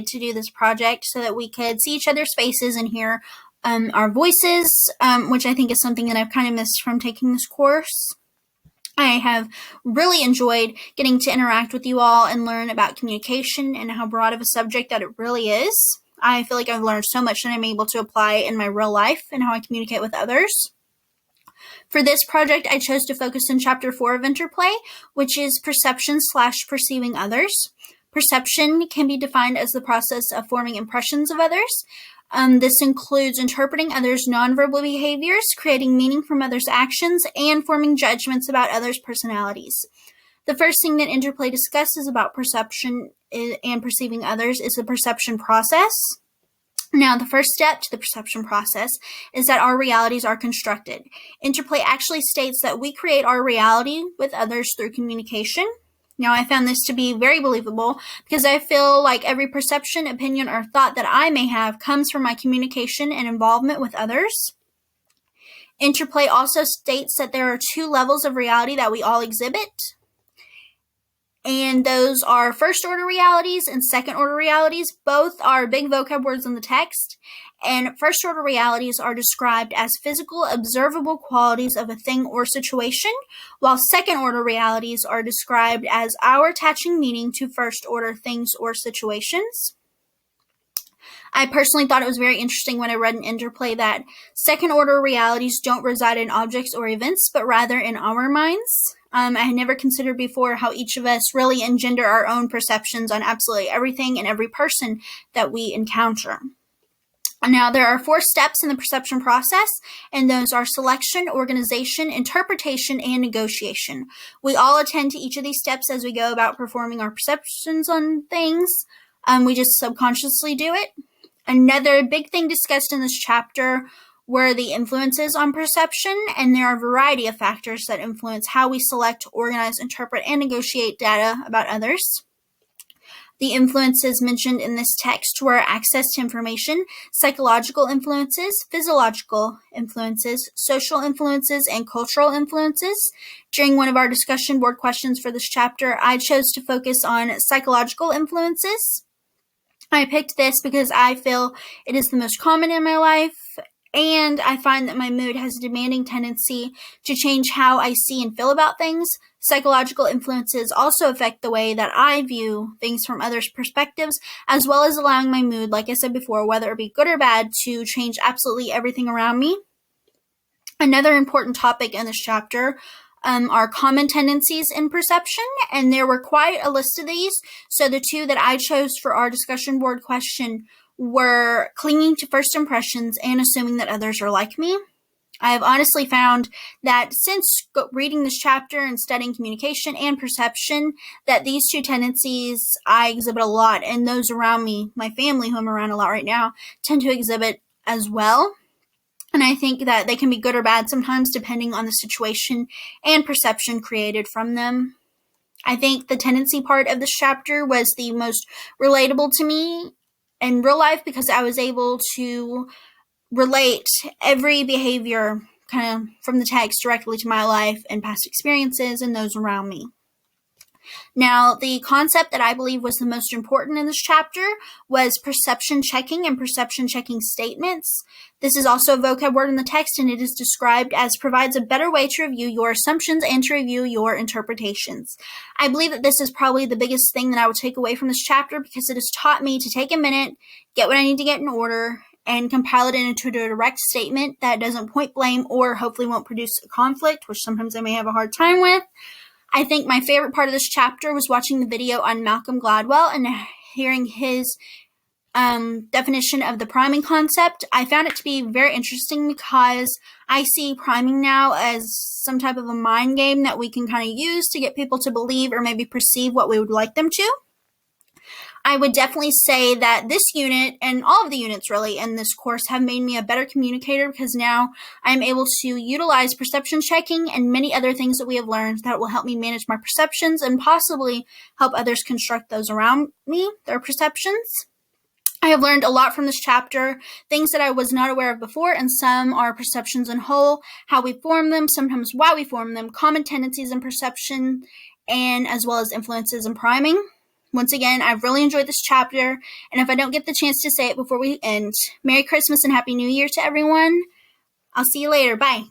to do this project so that we could see each other's faces and hear our voices, which I think is something that I've kind of missed from taking this course. I have really enjoyed getting to interact with you all and learn about communication and how broad of a subject that it really is. I feel like I've learned so much that I'm able to apply in my real life and how I communicate with others. For this project, I chose to focus on Chapter 4 of Interplay, which is perception/perceiving others. Perception can be defined as the process of forming impressions of others. This includes interpreting others' nonverbal behaviors, creating meaning from others' actions, and forming judgments about others' personalities. The first thing that Interplay discusses about perception and perceiving others is the perception process. Now, the first step to the perception process is that our realities are constructed. Interplay actually states that we create our reality with others through communication. Now, I found this to be very believable because I feel like every perception, opinion, or thought that I may have comes from my communication and involvement with others. Interplay also states that there are 2 levels of reality that we all exhibit, and those are first-order realities and second-order realities. Both are big vocab words in the text, and first-order realities are described as physical, observable qualities of a thing or situation, while second-order realities are described as our attaching meaning to first-order things or situations. I personally thought it was very interesting when I read in Interplay that second-order realities don't reside in objects or events, but rather in our minds. I had never considered before how each of us really engender our own perceptions on absolutely everything and every person that we encounter. Now, there are 4 steps in the perception process, and those are selection, organization, interpretation, and negotiation. We all attend to each of these steps as we go about performing our perceptions on things. We just subconsciously do it. Another big thing discussed in this chapter were the influences on perception, and there are a variety of factors that influence how we select, organize, interpret, and negotiate data about others. The influences mentioned in this text were access to information, psychological influences, physiological influences, social influences, and cultural influences. During one of our discussion board questions for this chapter, I chose to focus on psychological influences. I picked this because I feel it is the most common in my life, and I find that my mood has a demanding tendency to change how I see and feel about things. Psychological influences also affect the way that I view things from others' perspectives, as well as allowing my mood, like I said before, whether it be good or bad, to change absolutely everything around me. Another important topic in this chapter are common tendencies in perception, and there were quite a list of these. So the 2 that I chose for our discussion board question were clinging to first impressions and assuming that others are like me. I have honestly found that since reading this chapter and studying communication and perception, that these 2 tendencies I exhibit a lot, and those around me, my family who I'm around a lot right now, tend to exhibit as well. And I think that they can be good or bad sometimes depending on the situation and perception created from them. I think the tendency part of this chapter was the most relatable to me in real life because I was able to relate every behavior kind of from the text directly to my life and past experiences and those around me. Now, the concept that I believe was the most important in this chapter was perception checking and perception checking statements. This is also a vocab word in the text, and it is described as provides a better way to review your assumptions and to review your interpretations. I believe that this is probably the biggest thing that I would take away from this chapter because it has taught me to take a minute, get what I need to get in order, and compile it into a direct statement that doesn't point blame or hopefully won't produce a conflict, which sometimes I may have a hard time with. I think my favorite part of this chapter was watching the video on Malcolm Gladwell and hearing his definition of the priming concept. I found it to be very interesting because I see priming now as some type of a mind game that we can kind of use to get people to believe or maybe perceive what we would like them to. I would definitely say that this unit and all of the units really in this course have made me a better communicator because now I'm able to utilize perception checking and many other things that we have learned that will help me manage my perceptions and possibly help others construct those around me, their perceptions. I have learned a lot from this chapter, things that I was not aware of before, and some are perceptions in whole, how we form them, sometimes why we form them, common tendencies in perception, and as well as influences in priming. Once again, I've really enjoyed this chapter, and if I don't get the chance to say it before we end, Merry Christmas and Happy New Year to everyone. I'll see you later. Bye.